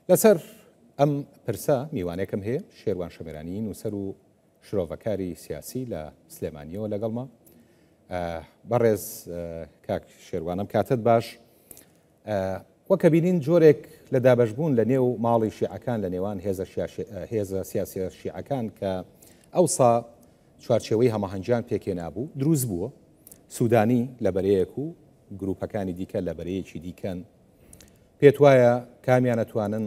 لەسەر ئەم پرسە میوانێکم هەیە شێروان شەمێرانی نووسەر و شرۆڤەکاری سیاسی لە سلێمانیەوە لەگەڵمە. بەڕێز کاک شێروانم کاتت باش. وەکە بینین جۆرێک لە دابەشبوون لە نێو ماڵی شیعەکان لە نێوان هێزە سیاسی شیعەکان کە ئەوسا چوارچێوەی هەماهەنگیان پێکێنابوو دروست بووە. سوودانی لە بەرەیەک و گروپەکانی دیکە لە بەرەیەکی دیکەن. پێت وایە کامیان ئەتوانن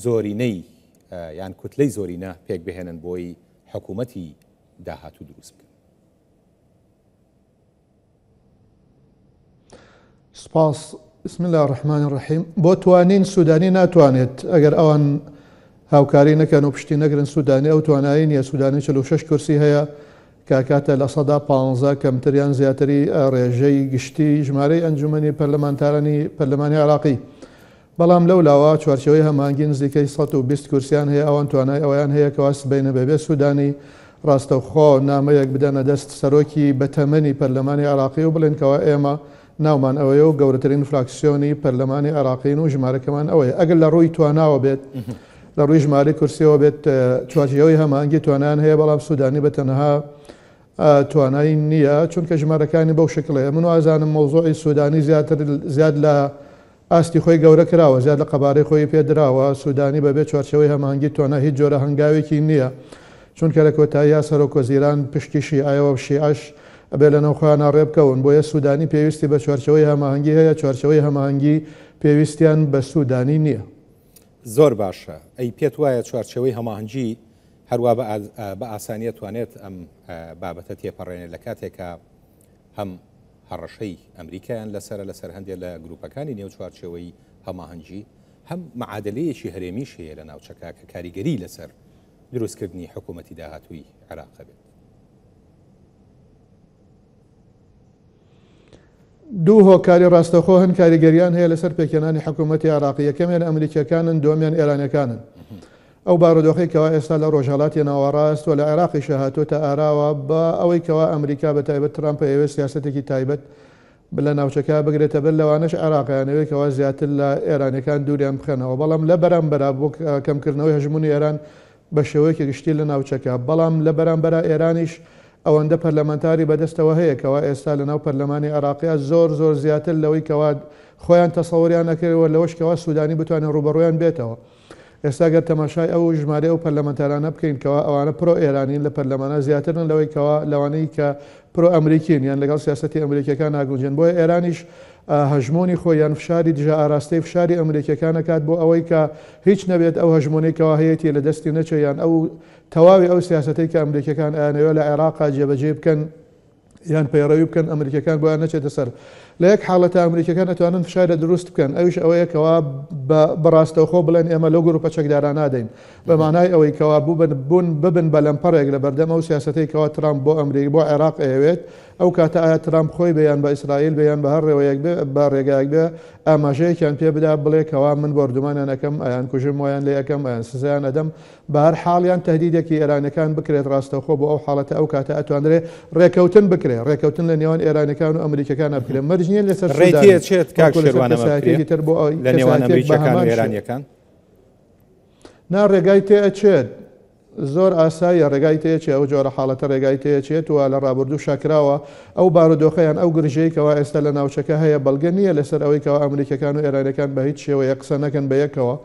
زۆرینەی یان کوتلەی زۆرینە پێک بهێنن بۆی حکوومەتی داهاتوو دروست بکەن؟ سپاس. بسم الله الرحمن الرحیم. بۆ توانین سوودانی ناتوانێت ئەگەر ئەوان هاوکاری نەکەن و پشتی نەگرن سوودانی ئەو توانایی نیە. سوودانی 46 کورسی هەیە کاکاتە لە 15 کەمتریان زیاتری ڕێژەی گشتی ژمارەی ئەنجومەنی پەرلەمانی عراقی. بەڵام لەو لاوە چوارچەوەی هەمانگی نزیکەی 120 کورسیان هەیە. ئەوان توانای ئەویان هەیە کەوا سبەینە بەبێ سوودانی ڕاستەوخۆ نامەیەک بدەنە دەست سەرۆکی بەتەمەنی پەرلەمانی عراقی و بڵێن کەوا ئێمە ناومان ئەوەیە و گەورەترین فراکسیۆنی پەرلەمانی عراقین و ژمارەکەمان ئەوەیە. ئەگەر لە ڕووی تواناوە بێت لە ڕووی ژمارەی کورسیەوە بێت چوارچەوەی هەمانگی توانیان هەیە، بەڵام سوودانی بەتەنها توانایی نییە چونکە ژمارەکانی بەو شکلەیە. من وازانم مۆزۆعی سوودانی زیاد لە ئاستی خۆی گەورە کراوە، زیاد لە قەبارەی خۆی پێدراوە. سوودانی بەبێت چوارچەوەی هەمانگی توانە هیچ جۆرە هەنگاوێکی نییە، چونکە لە کۆتاییە سەرۆکوەزیران پشتی شیعەوە و شیعەش ئەبێ لە نەوخۆیانە ڕێبکەون. بۆیە سوودانی پێویستی بە چوارچەوەی هەماهەنگی هەیە، چوارچەوەی هەماهەنگی پێویستیان بە سوودانی نییە. زۆر باشە. ئەی پێت وایە چوارچەوەی هەماهەنگی هەروە بە ئاسانیە توانێت ئەم بابەتە تێپەڕێنێت لە کاتێکە هەم هەڕەشەی ئەمریکایان لەسەر هەندێک لە گروپەکانی نێو چوارچەوەی هەماهەنگی هەم معادلەیەکی هەرێمیش هەیە لە ناوچەکە کە کاریگەری لەسەر دروستکردنی حکوومەتی داهاتووی عێراق بێت. دوو هۆکاری ڕاستەخۆ هەن کاریگەریان هەیە لەسەر پێکێنانی حکوومەتی عراقی. یەکەمیان ئەمریکیەکانن، دووەمیان ئێرانیەکانن. ئەو بارودۆخی کەوا ئێستا لە ڕۆژهەڵاتی ناوەڕاست و لە عێراقی شەهاتۆتە ئاراوە بە ئەوەی کەوا ئەمریکا بە تایبەت ترامپ ئەوێ سیاسەتێکی تایبەت لە ناوچەکە بگرێتە بەر لەوانش عێراقیانەوەی کەوا زیاتر لە ئێرانیەکان دووریان بخەنەوە. بەڵام لە بەرامبەر بۆ کەمکردنەوەی هەژمونی ئێران بە شێوەیەکی گشتی لە ناوچەکە، بەڵام لە بەرامبەر ئێرانیش ئەوەندە پەرلەمانتاری بەدەستەوە هەیە کەوا ئێستا لە ناو پەرلەمانی عراقیە زۆر زیاتر لەوەی کەوا خۆیان تەسەووریان نەکردەوە لەوەش کەوا سوودانی بتوانێت ڕوبەڕۆیان بێتەوە. ئێستا گەر تەماشای ئەو ژمارە و پەرلەمانتارانە بکەین کەوا ئەوانە پرۆ ئێرانین لە پەرلەمانە زیاترن لەوەی کەوا لەوانەی کە پرۆ ئەمریکین یان لەگەڵ سیاسەتی ئەمریکیەکان ناگونجێن. بۆیە ئێرانیش هەژمۆنی خۆی یان فشاری دژە ئاراستەی فشاری ئەمریکیەکان دەکات بۆ ئەوەی کە هیچ نەبێت ئەو هەژمۆنی کەوا هەیەی لە دەستی نەچێ یان ئەو تەواوی ئەو سیاسەتەی کە ئەمریکیەکان ئەیانەوە لە عێراقا جێبەجێ بکەن یان پەیڕەوی بکەن ئەمریکیەکان بۆیان نەچێتە سەر. لە یەک حاڵەتە ئەمریکیەکان ئەتوانن فشارە دروست بکەن، ئەویش ئەوەیە کەوا بەڕاستەوخۆ بڵێن ئێمە لەو گروپە چەکداران نادەین، بە مانای ئەوەی کەوا ببن بە لەمپەڕێک لە بەردەم ئەو سیاسەتەی کەوا ترامپ بۆ ئەمریکا بۆ عێراق ئەوێت. ئەو کاتە ئایا ترامپ خۆی بەیان بە ئیسرائیل بەیان بە هەر ڕێوەیەک بە ڕێگایەک بێ ئاماژەیەکیان پێ بدا بڵێ کەوا من بردومانیان ئەەکەم ئایان کوژم ویان لێ یەکەم ئایان سزایان ئەدەم. بە هەر حاڵیان تهدیدێکی ئێرانەکان بکرێت ڕاستەوخۆ بۆ ئەو حاڵەتە ئەو کاتە ئەتوانرێت ڕێکەوتن بکرێت، ڕێکەوتن لە نێوان ئێرانەکان و ئەمریکەکان بکرێت. مەرجنیە لەسەر چێت کاک شێروانەمە تر بۆ لە نێوان ئەمریکیەکان و ئێرانیەکان نا ڕێگای تێئەچێت. زۆر ئاساییە ڕێگای تێچێت، ئەو جۆرە حاڵەتە ڕێگای تێچێت و لە ڕابردوو شاکراوە ئەو بارودۆخەیان ئەو گرژەی کەوا ئێستا لە ناوچەکە هەیە بەڵگە نییە لەسەر ئەوەی کەوا ئەمریکەکان و ئێرانەکان بە هیچ شێوەیە قسە نەکەن بە یەکەوە.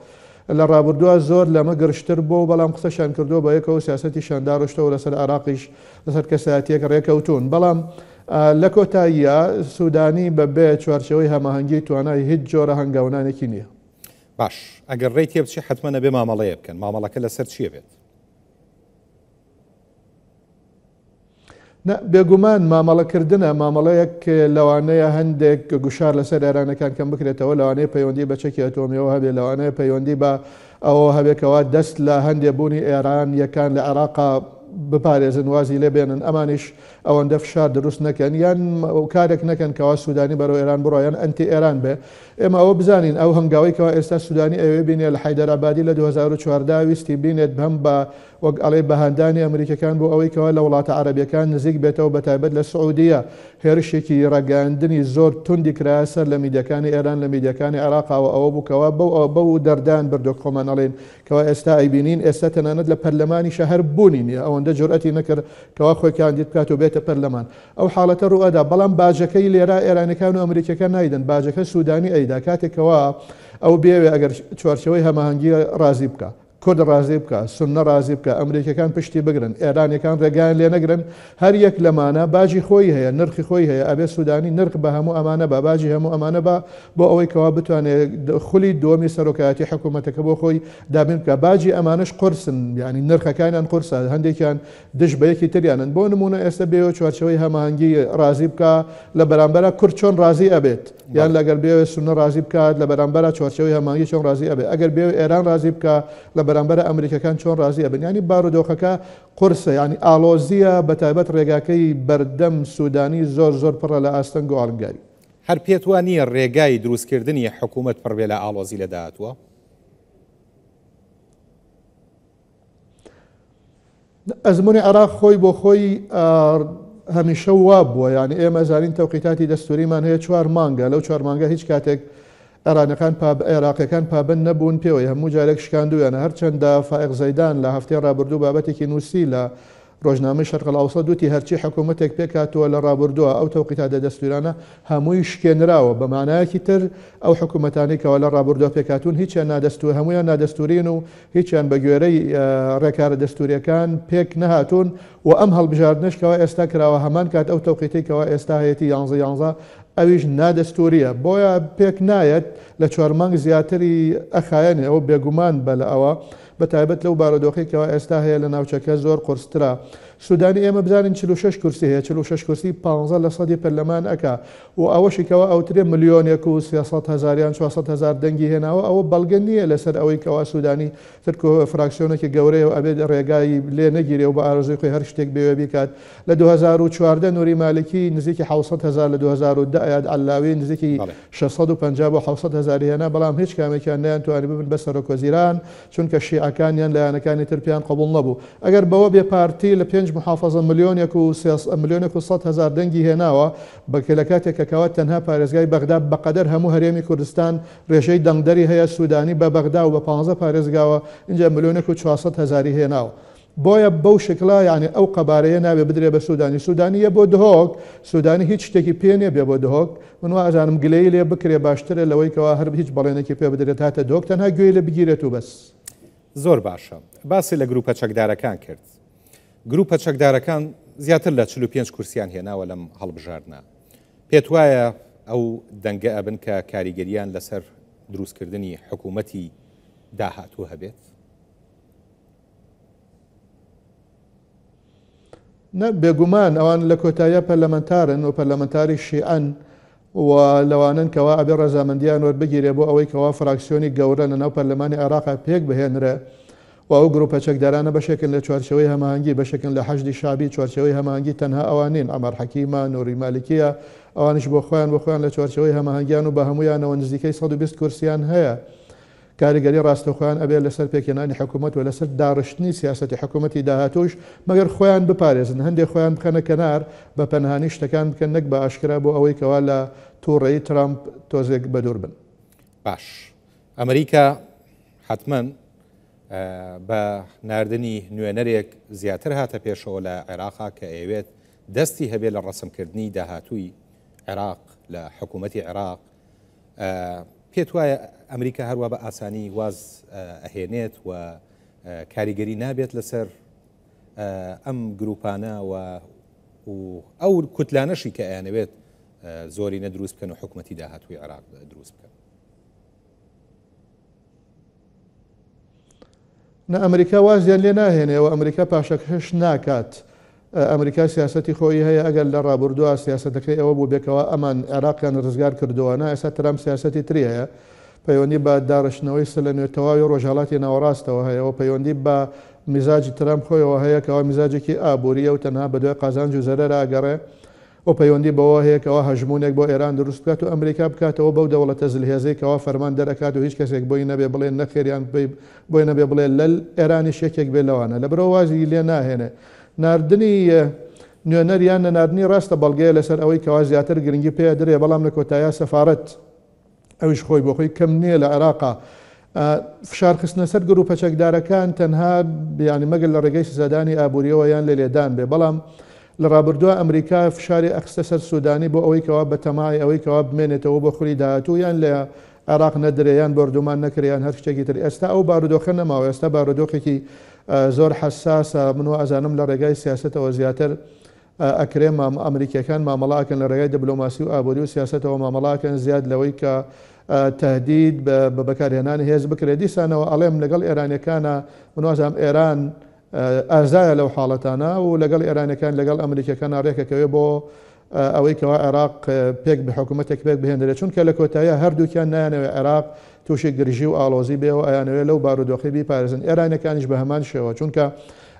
لە ڕابردووە زۆر لەمە گرشتر بوو، بەڵام قسەشان کردو بە یەکەوە سیاسەتی شانداڕشتەوە لەسەر عراقیش لەسەر کەسایەتیەک ڕێکەوتون. بەڵام لە کۆتاییە سوودانی بەبێ چوارچەوەی هەماهەنگی توانای هیچ جۆرە هەنگاونانێکی نییە. باش، ئەگەر ڕێی تێ بچی حتممە نەبێ مامەڵەیە بکەن. مامەڵەکە لەسەر چیە بێت؟ بێگومان مامەڵەکردنە مامەڵەیەک لەوانەیە هەندێک گوشار لەسەر ئێرانەکان کەم بکرێتەوە، لەوانەیە پەیوەندی بە چەکی ئەتۆمیەوە هەبێ، لەوانەیە پەیوەندی بە ئەوە هەبێکەوە دەست لە هەندێک بوونی ئێران یەکان لە عێراقا بپارێزن وازی لێ بێنن ئەمانیش ئەوەندە فشار دروست نەکەن یان کارێک نەکەن کەوا سوودانی بەرەو ئێران بڕۆیان ئەنتی ئێران بێ ئێمە ئەوە بزانین ئەو هەنگاوەیەکەوە ئێستا سوودانی ئەوێ بینێ لە حیدەرابادی لە 2014 ویستی بینێت بەم بە وەک ئەڵێ بەهاندانی ئەمریکەکان بۆ ئەوەی کەوا لە وڵاتە عەرەبیەکان نزیک بێتەوە بەتایبەت لە سعودیە هێرشێکی ڕەگەاندنی زۆر توندی کرایە سەر لە میدیەکانی ئێران لە میدیەکانی عێراقەوە ئەوە بووکەوە بەو دەردان بردۆ خۆمان ئەڵێن کەوا ئێستا ئەیبینین ئێستا تەنانەت لە پەرلەمانی شەهر بوونی نیە ئەوەندە جورئەتی نەکرد کەوا خۆی کاندید بکات و بێتە پەرلەمان ئەو حاڵەتە ڕوئەدا بەڵام باجەکەی لێرە ئێرانەکان و ئەمریکەکان نایدن باجەکە سوودانی ئەیدا کاتێکەوە ئەو بێوێ ئەگەر چوارچەوەی هەماهەنگی ڕازی بکە کورد ڕازی بکە سونە ڕازی بکە ئەمریکەکان پشتی بگرن ئێرانیەکان ڕێگایان لێ نەگرن هەر یەک لەمانە باجی خۆی هەیە نرخی خۆی هەیە ئەبێ سوودانی نرخ بە هەموو ئەمانە بە باجی هەموو ئەمانە بە بۆ ئەوەی کەوا بتوانێت خولی دووەمی سەرۆکایەتی حکوومەتەکە بۆ خۆی دابین بکە باجی ئەمانش قرسن ینی نرخەکانیان قورسە هەندێکیان دش بە یەکی تریانن بۆ نمونە ئێستا بێەوە چوارچەوەی هەماهەنگی ڕازی بکە لە بەرامبەرە کورد چۆن ڕازی ئەبێت یان لەگەر بێوێ سونە ڕازی بکات لە بەرامبەرە چوارچەوەی هەماهەنگی چۆن ڕازی ئەبێت ئەگەر بێوێ ئێران ڕازی بکە لە بەرامبەرە ئەمریکەکان چۆن ڕازی ئەبن ینی بارودۆخەکە قورسە ینی ئالۆزیە بەتایبەت ڕێگاکەی بەردەم سوودانی زۆر زۆر پڕە لە ئاستەنگ و ئاڵنگاری هەر پێت وانە ڕێگای دروستکردنی حکوومەت پڕبێ لە ئالۆزی لە داهاتوە ئەزمموی عێراق خۆی بۆ خۆی هەمیشە وا بووە ینی ئێمە زانین تەوقیتاتی دەستوریمان هەیە 4 مانگە لەو 4 مانگە هیچ کاتێک ئێرانەکان عێراقیەکان پابند نەبوون پێوەی هەموو جارێک شکاندویانە هەرچەندە فائق زەیدان لە هەفتەی ڕابردوو بابەتێکی نووسی لە ڕۆژنامەی شەرق الأوسط دوتی هەرچی حکوومەتێک پێکاتوە لە ڕابردووە ئەو تەوقیتاتە دەستوریانە هەمووی شکێنراوە بە مانایەکی تر ئەو حکوومەتانی کەوە لە ڕابردووە پێکاتون هیچیان نادەستور هەمویان نادەستورین و هیچیان بە گوێرەی ڕێکارە دەستوریەکان پێک نەهاتوون و ئەم هەڵبژاردنشکەوە ئێستا کراوە هەمان کات ئەو تەوقیتێکەوە ئێستا هەیەی 11 ئەویش نادەستوریە بۆیە پێک نایەت لە 4 مانگ زیاتری ئەخایەنێ ئەوە بێگومان بە لە ئەوە بەتایبەت لەو بارودۆخێکەوە ئێستا هەیە لە ناوچەکە زۆر قورسترا سوودانی ئێمە بزانین 46 کورسی هەیە 46 کورسی 15% پەرلەمان ئەکا و ئەوەشیکەوە ئەوترێ ملیۆنێک و 300,000 400,000 دەنگی هێناوە ئەوە بەڵگە نییە لەسەر ئەوەی کەوا سوودانی ترک فراکسیۆنێکی گەورەیە و ئەبێت ڕێگای لێ نەگیرێ و بە ئارزوی خۆی هەر شتێک بێوە بیکات لە 2014 نوری مالکی نزیکی 700,000 لە 2010 ئەیاد علاوی نزیکی 650 بۆ 700,000 هێنا بەڵام هیچ کامێکیان نەیانتوانی ببن بە سەرۆکوەزیران چونکە شیعەکانیان لایەنەکانی تر پێیان قبوڵ نەبوو ئەگەر بەوە بێ پارتی لە 5 محافظە ملیۆنێک و 100,000 دەنگی هێناوە بە لە کاتێکەکەوە تەنها پارێزگای بەغدا بەقەدەر هەموو هەرێمی کوردستان ڕێژەی دەنگدەری هەیە سوودانی بە بەغدا و بە 15 پارێزگاوە اینجا ملیۆنێک و 400,000 هێناوە بۆیە بەو شکلا یعنی ئەو قەبارەیە نابێ بدرێ بە سوودانی سوودانیە بۆ دهۆک سوودانی هیچ شتێکی پێنێ بێ بۆ دهۆک من ئەزانم گلەی لێ بکرێ باشترە لەوەی کەوا هەر هیچ بەڵێنێکی پێ بدرێت هاتە دۆک تەنها گوێی لە بگیرێت و بەس زۆر باشە باسی لە گروپە چەکدارەکان کرد گروپە چەکدارەکان زیاتر لە 45 کورسیان هێناوە لەم هەڵبژاردنە پێت وایە ئەو دەنگە ئەبن کە کاریگەریان لەسەر دروستکردنی حکوومەتی داهاتوو هەبێت نە بێگومان ئەوان لە کۆتاییە پەرلەمەنتارن و پەرلەمەنتاری شیعەن و لەوانن کەوا ئەبێ ڕێزامەندیان وەربگیرێ بۆ ئەوەی کەوا فراکسیۆنی گەورە لەناو پەرلەمانی عێراقا پێک بهێنرێ و ئەو گروپە چەکدارانە بەشێکن لە چوارچەوەی هەماهەنگی بەشێکن لە حەشدی شابی چوارچەوەی هەماهەنگی تەنها ئەوانین ئەمەر حەکیمە نووری مالکیە ئەوانش بۆ خۆیان لە چوارچەوەی هەماهەنگیان و بە هەمویانەوە نزیکەی 120 کورسیان هەیە کاریگەری ڕاستەوخۆیان ئەبێت لەسەر پێکێنانی حکوومەت و لەسەر داڕشتنی سیاسەتی حکوومەتی داهاتوش مەگەر خۆیان بپارێزن هەندێک خۆیان بخەنە کەنار بە پەنهانی شتەکان بکەن نەک بە ئاشکرا بۆ ئەوەی کەوا لە تووڕێی ترامپ تۆزێک بەدوور بن باش ئەمریکا حتمما بە ناردنی نوێنەرێک زیاتر هاتە پێشەوە لە عێراقا کە ئەوێت دەستی هەبێت لە ڕەسمکردنی داهاتووی عێراق لە حکوومەتی عێراق پێت وایە ئەمریکا هەروە بە ئاسانی واز ئەهێنێت و کاریگەری نابێت لەسەر ئەم گروپانە و ئەو کوتلانەشی کە ئەیانەوێت زۆری نەدروست بکەن و حکوومەتی داهاتووی عێراق دروست بکەن نە ئەمریکا وازیان لێ ناهێنێەوە ئەمریکا پاشەکەش ناکات ئەمریکا سیاسەتی خۆی هەیە ئەگەر لە ڕابردووە سیاسەتەکەی ئەوە بوو بێکەوە ئەمان عێراقیان ڕزگار کردووەنا ئێستا ترام سیاسەتی تری هەیە پەیوەندی بە داڕشتنەوەی سە لە نوێ تەواوی ڕۆژهەڵاتی ناوەڕاستەوە هەیە و پەیوەندی بە میزاجی ترامپ خۆیەوە هەیە کەەوە میزاجێکی ئابوووریە و تەنها بە دوای قازانج و زەرەراگەڕێ و پەیوەندی بەوە هەیە کەەوە هەژمونێک بۆ ئێران دروست بکات و ئەمریکا بکاتەوە بەو دەوڵەتە زلهێزەی کەەوە فەرمان دەرەکات و هیچ کەسێک بۆی نەبێ بڵێ نەخێریان بۆی نەبێ بڵێ لەل ئێرانی شێکێک بێ لەوانە لە برەوە وازی لێ ناهێنێ ناردنی نوێنەریان نەناردنی ڕاستە بەڵگەیە لەسەر ئەوەی کەوا زیاتر گرنگی پێ درێ بەڵام لە کۆتایە سەفارەت ئەویش خۆی بۆ خۆی کەم نییە لە عێراقا فشارخستنە سەر گروپە چەکدارەکان تەنها بیانی مەگەل لە ڕێگەی سزادانی ئابوووریەوە یان لە لێدان بێ بەڵام لە ڕابردووە ئەمریکا فشاری ئەخستە سەر سوودانی بۆ ئەوەی کەوا بە تەمای ئەوەی کەوا بمێنێتەوە بۆ خوری داهاتوو یان لە عێراق نەدرێیان بردومان نەکریان هەر شتێکی تر ئێستا ئەو بارودۆخە نەماوە ئێستا بارودۆخێکی زۆر حساسە من ئەزانم لە ڕێگای سیاستەوە زیاتر ئەکرێ ئەمریکیەکان مامەڵاکەن لە ڕێگای دبلۆماسی و ئابووری و سیاستەوە مامەڵاکەن زیاد لەوەی کە تهدید بە بەکارهێنانی هێز بکرێت دیسانەوە ئەڵێم لەگەڵ ئێرانەکانە منوازام ئێران ئازایە لەو حاڵەتانە و لەگەڵ ئێرانەکان لەگەڵ ئەمریکەکان ڕێکەکەوێ بۆ ئەوەی کەوا عێراق پێک بە حکوومەتێک پێک بهێنرێت چونکە لە کۆتاییە هەردووکیان نایانەوێت عێراق تووشی گرژی و ئاڵۆزی بێەوە ئەیانەوێت لەو بارودۆخی بیپارێزن ئێرانەکانیش بە هەمان شێوە چونکە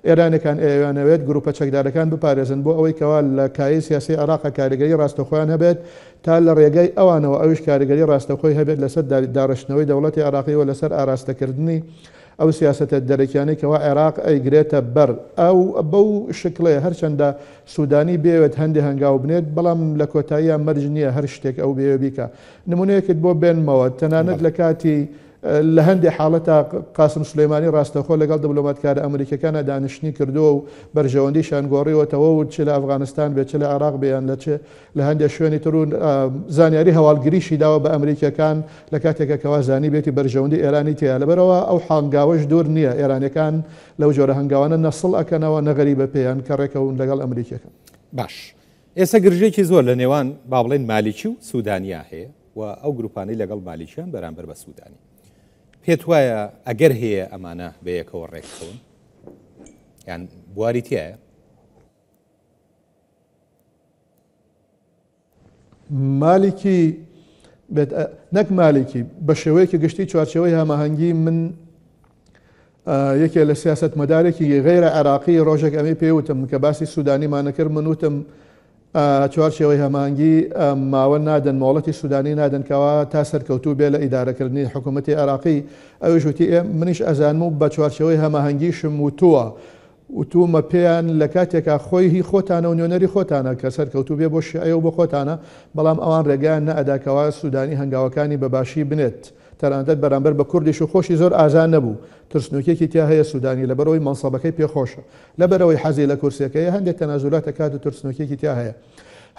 ئێرانەکان ئەوێت گروپە چەکدارەکان بپارێزن بۆ ئەوەی کەوا لە کایی سیاسی عێراق کاریگەری ڕاستەخۆیان هەبێت تا لە ڕێگەی ئەوانەوە ئەوش کاریگەری ڕاستەخۆی هەبێت لەسەر داڕشتنەوەی دەوڵەتی عێراقیەوە لەسەر ئاراستەکردنی ئەو سیاستە دەرەکیانی کەوا عێراق ئەیگرێتە بەر ئەو بەو شکڵێ هەرچەندە سوودانی بێوێت هەندی هەنگاو بنێت بەڵام لە کۆتاییە مەرج نییە هەر شتێک ئەو بێ بیکە نمونەیەکت بۆ بێنمەوە تەنانەت لە کاتی لە هەندێک حاڵەتە قاسم سلەیمانی ڕاستەخۆ لەگەڵ دبلۆماتکارە ئەمریکەکانە دانیشتنی کردووە و بەرژەوەندی شانگۆڕیوەتەوە و چ لە ئەفغانستان بێت چ لە عێراق بێیان لە هەندێک شوێنی تر و زانیاری هەواڵگریشی داوە بە ئەمریکەکان لە کاتێکەکەوا زانی بێتی بەرژەوەندی ئێرانی تیا لەبەرەوە ئەو حانگاوەش دوور نییە ئێرانەکان لەو جۆرە هەنگاوانە نەسڵ ئەکەنەوە نەغەریبە پێیان کە ڕێکەون لەگەڵ ئەمریکەکان. باش ئێستا گرژێکی زۆر لە نێوان با بڵێن مالیکی و سوودانیا هەیە و ئەو گروپانەی لەگەڵ مالیکیان بەرامبەر بە سوودانی پێت وایە ئەگەر هەیە ئەمانە بەیەکەوە ڕێکخەون یان بواری تایە مالێکی نەک مالێکی بە شێوەیەکی گشتی چوارچەوەی هەماهەنگی من یەکێ لە سیاست مەدارێکی غێرە عێراقی ڕۆژێک ئەمەی پێوتم کە باسی سوودانیمان کرد من وتم چوارچێوەی هەمانگی ماوە نادەن مۆڵەتی سوودانی نادەنکەوە تا سەرکەوتوو بێ لە ئیدارەکردنی حکوومەتی عێراقی ئەوش وتی منیش ئەزانم و بە چوارچەوەی هەماهەنگیشم وتووە وتومە پێیان لە کاتێکا خۆی هی خۆتانە و نوێنەری خۆتانە کە سەرکەوتوو بێ بۆ شیعە و بۆ خۆتانە بەڵام ئەوان ڕێگەیان نەئەداکەوە سوودانی هەنگاوەکانی بەباشی بنێت تەنانەت بەرامبەر بە کوردیش و خۆشی زۆر ئازان نەبوو ترسنوکێکی تیا هەیە سوودانی لەبەرەوەی مەنسەبەکەی پێخۆشە لەبەرەوەی حەزی لە کورسەکەی هەندێک تەنازولاتە کات و ترسنوکێکی تیا هەیە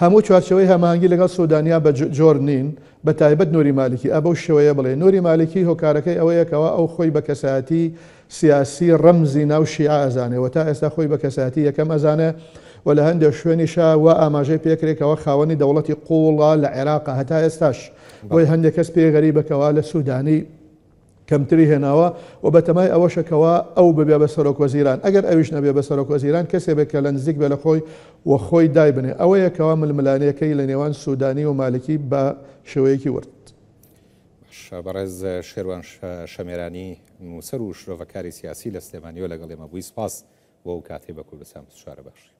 هەموو چوارچەوەی هەماهەنگی لەگەڵ سوودانیا بە جۆر نین بە تایبەت نوری مالکی ئەبەو شێوەیە بڵێ نوری مالکی هۆکارەکەی ئەوەیەکەوە ئەو خۆی بە کەسایەتی سیاسی ڕەمزی ناو شیعە ئەزانێەوە تا ئێستا خۆی بە کەسایەتی یەکەم ئەزانێ و لە هەندێک شوێنیشا و ئاماژەی پێکرێکەوە خاوەنی دەوڵەتی قوڵە لە عێراق هەتا ئێستاش بۆی هەندێک کەس پێ غەریبەکەوە لە سوودانی کەمتری هێناوە و بەتەمای ئەوەشەکەوە ئەو ببێ بە سەرۆک وەزیران ئەگەر ئەویش نەبێ بە سەرۆک وەزیران کەسێ بێت کە لە نزیک بێ لە خۆی و خۆی دای بنێ ئەوەیەکەوە ململانیەکەی لە نێوان سوودانی و مالکی بە شێوەیەکی ورد. بەڕێز شێروان شەمێرانی نووسەر و شرۆڤەکاری سیاسی لە سلێمانیەوە لەگەڵ ئێمە بووی سپاس بۆ ئەو کاتێ بە کوردستان بەخێر باش.